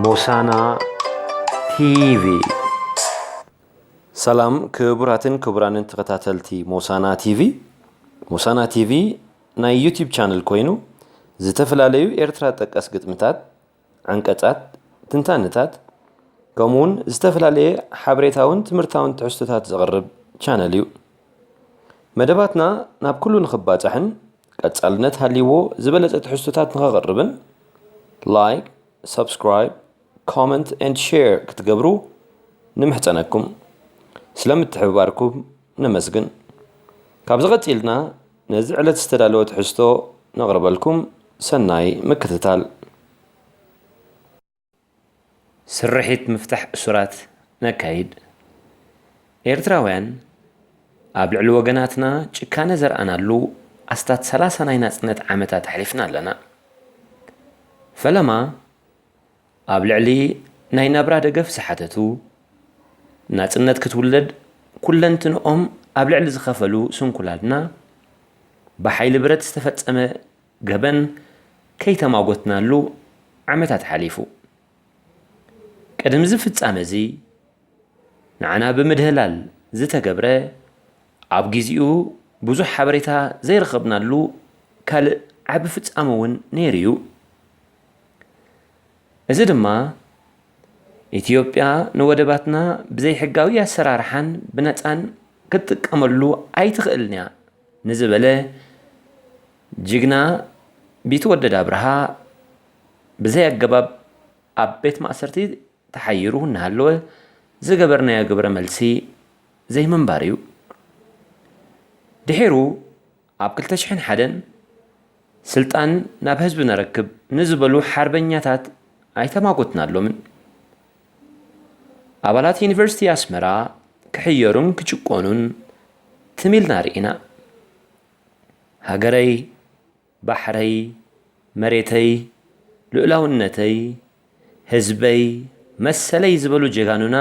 موسانا تيفي سلام كبراتن كبرانن تغتاتلتي موسانا تيفي نا يوتيوب channel كوينو زتفلاليو ኤርትራ ጠቀስ ግጥምታት አንቀጻት ትንታነታት ከሙን ዝተፈላልየ ሓበሬታውን ትምህርታውን ትሕዝቶታት ዘቕርብ ቻነል እዩ መደባትና ናብ ኩሉ ንኽባጻሕን ቀጻልነት ሃልይዎ ዝበለጸ ትሕዝቶታት ንኸቕርብን ላይክ ሰብስክራይብ ኮመንት ኤንድ ሼር ክትገብሩ ንምሕጸነኩም ስለምትሕብባርኩም ነመስግን ካብ ዝቐጺልና ነዚ ዕለት ዝተዳለወ ትሕዝቶ ነቕርበልኩም ሰናይ ምክትታል ስርሒት ምፍታሕ እሱራት ነካይድ ኤርትራውያን ኣብ ልዕሊ ወገናትና ጭካነ ዘርአናሉ ኣስታት 30 ናይ ናጽነት ዓመታት ኣሕሊፍና ኣለና ፈለማ ኣብ ልዕሊ ናይ ናብራ ደገፍ ዝሓተቱ ናጽነት ክትውለድ ኩለንትንኦም ኣብ ልዕሊ ዝኸፈሉ ስንኩላልና ብሓይሊ ብረት ዝተፈጸመ ገበን ከይተማጎትናሉ ዓመታት ሓሊፉ ቀደም ዝፍጻመ እዚ ንዓና ብምድህላል ዝተገብረ ኣብ ግዚኡ ብዙሕ ሓበሬታ ዘይረኸብናሉ ካልእ ዓቢ ፍጻመ እውን ነይሩ እዩ እዚ ድማ ኢትዮጵያ ንወደባትና ብዘይ ሕጋዊ ኣሰራርሓን ብነፃን ክትጥቀመሉ ኣይትኽእልን እያ ንዝበለ ጅግና ቢትወደድ ኣብርሃ ብዘይ ኣገባብ ኣብ ቤት ማእሰርቲ ተሓይሩ እናሃለወ ዝገበርናዮ ግብረ መልሲ ዘይምንባር እዩ ድሒሩ ኣብ 2001 ስልጣን ናብ ህዝቢ ነረክብ ንዝበሉ ሓርበኛታት ኣይተማጎትናሎምን ኣባላት ዩኒቨርሲቲ ኣስመራ ክሕየሩን ክጭቆኑን ትሚልና ርኢና ሃገረይ ባሕረይ መሬተይ ልዕላውነተይ ህዝበይ መሰለይ ዝበሉ ጀጋኑና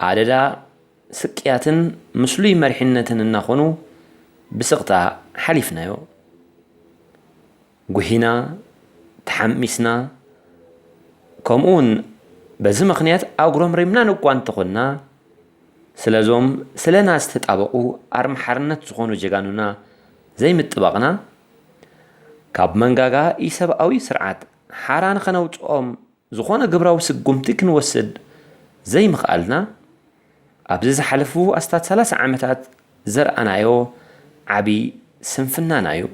ኣደዳ ስቅያትን ምስሉይ መሪሕነትን እናኾኑ ብስቕታ ሓሊፍናዮ ጉሂና ተሓሚስና ከምኡውን በዚ ምኽንያት ኣጉሮም ሪምና ንኳ እንተኾንና ስለዞም ስለና ዝተጣበቑ ኣርሚ ሓርነት ዝኾኑ ጀጋኑና ዘይምጥባቕና ካብ መንጋጋ ኢሰብኣዊ ስርዓት ሓራ ንኸነውፅኦም ዝኾነ ግብራዊ ስጉምቲ ክንወስድ ዘይምኽኣልና ኣብዚ ዝሓለፉ ኣስታት 30 ዓመታት ዘርአናዮ ዓብይ ስንፍናና እዩ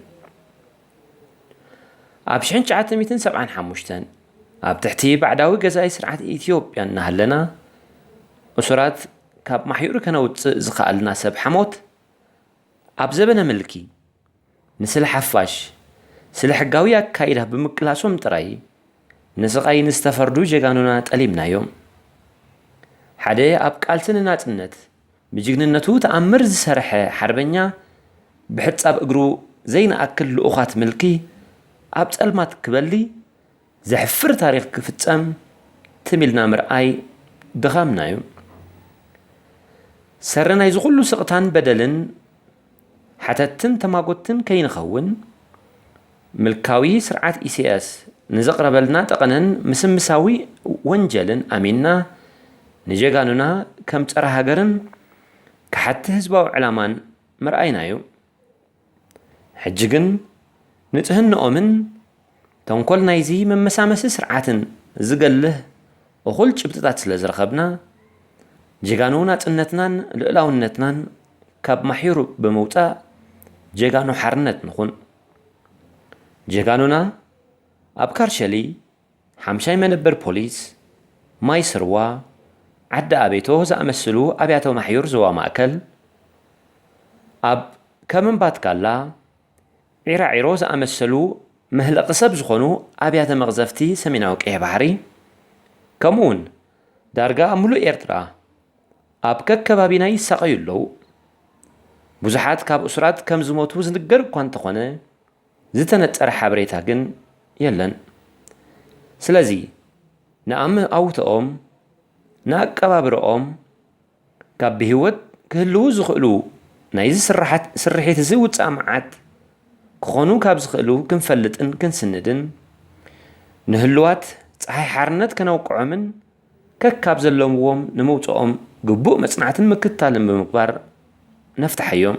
ኣብ 1975 ኣብ ትሕቲ ባዕዳዊ ገዛኢ ስርዓት ኢትዮጵያ እናሃለና እሱራት ካብ ማሕዩር ከነውፅእ ዝኽኣልና ሰብ ሓሞት ኣብ ዘበነ ምልኪ ንስለ ሓፋሽ ስለ ሕጋዊ ኣካይዳ ብምቅላሶም ጥራይ ንስቓይ ንዝተፈርዱ ጀጋኑና ጠሊምናዮም ሓደ ኣብ ቃልሲ ንናጽነት ብጅግንነቱ ተኣምር ዝሰርሐ ሓርበኛ ብሕጻብ እግሩ ዘይንኣክል ልኡኻት ምልኪ ኣብ ጸልማት ክበሊ ዘሕፍር ታሪኽ ክፍጸም ትሚልና ምርኣይ ድኻምናዩ ሰረናይ ዝኹሉ ስቕታን በደልን ሓተትን ተማጎትን ከይንኸውን ምልካዊ ስርዓት ኢሳያስ ንዘቕረበልና ጠቐነን ምስምሳዊ ወንጀልን ኣሚንና ንጀጋኑና ከም ፀረ ሃገርን ክሓቲ ህዝባዊ ዕላማን ምርኣይናዩ ሕጂ ግን ንጽህንኦምን ተንኰል ናይዚ መመሳመሲ ስርዓትን ዝገልህ እኹል ጭብጥታት ስለ ዝረኸብና ጀጋኑ ናጽነትናን ልዕላውነትናን ካብ ማሕዩር ብምውፃእ ጀጋኑ ሓርነት ንኹን ጀጋኑና ኣብ ካርሸሊ ሓምሻይ መነበር ፖሊስ ማይ ስርዋ ዓዲ ኣቤቶ ዝኣመስሉ ኣብያተ ማሕዩር ዞባ ማእከል ኣብ ከምንባትካላ ዒራዒሮ ዝኣመሰሉ ምህለቂ ሰብ ዝኾኑ ኣብያተ መቕዘፍቲ ሰሜናዊ ቀይሕ ባሕሪ ከምኡውን ዳርጋ ሙሉእ ኤርትራ ኣብ ከከባቢና ይሳቐዩ ኣለዉ ብዙሓት ካብ እሱራት ከም ዝሞቱ ዝንገር እኳ እንተኾነ ዝተነጸረ ሓበሬታ ግን የለን ስለዚ ንኣመኣውትኦም ንኣቀባብርኦም ካብ ብህይወት ክህልው ዝኽእሉ ናይዚ ስርሒት እዚ ውፃእ መዓት ክኾኑ ካብ ዝኽእሉ ክንፈልጥን ክንስንድን ንህልዋት ፀሓይ ሓርነት ከነውቅዖምን ከካብ ዘለምዎም ንምውፅኦም ግቡእ መጽናዕትን ምክትታልን ብምግባር ነፍትሐዮም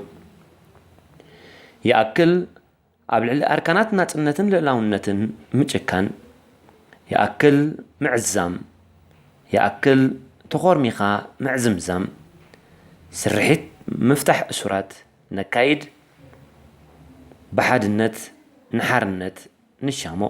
ይኣክል ኣብ ልዕሊ ኣርካናት ናጽነትን ልዕላውነትን ምጭካን ይኣክል ምዕዛም ይኣክል ተኾርሚኻ ምዕዝምዛም ስርሒት ምፍታሕ እሱራት ነካይድ ብሓድነት ንሓርነት ንሻሞ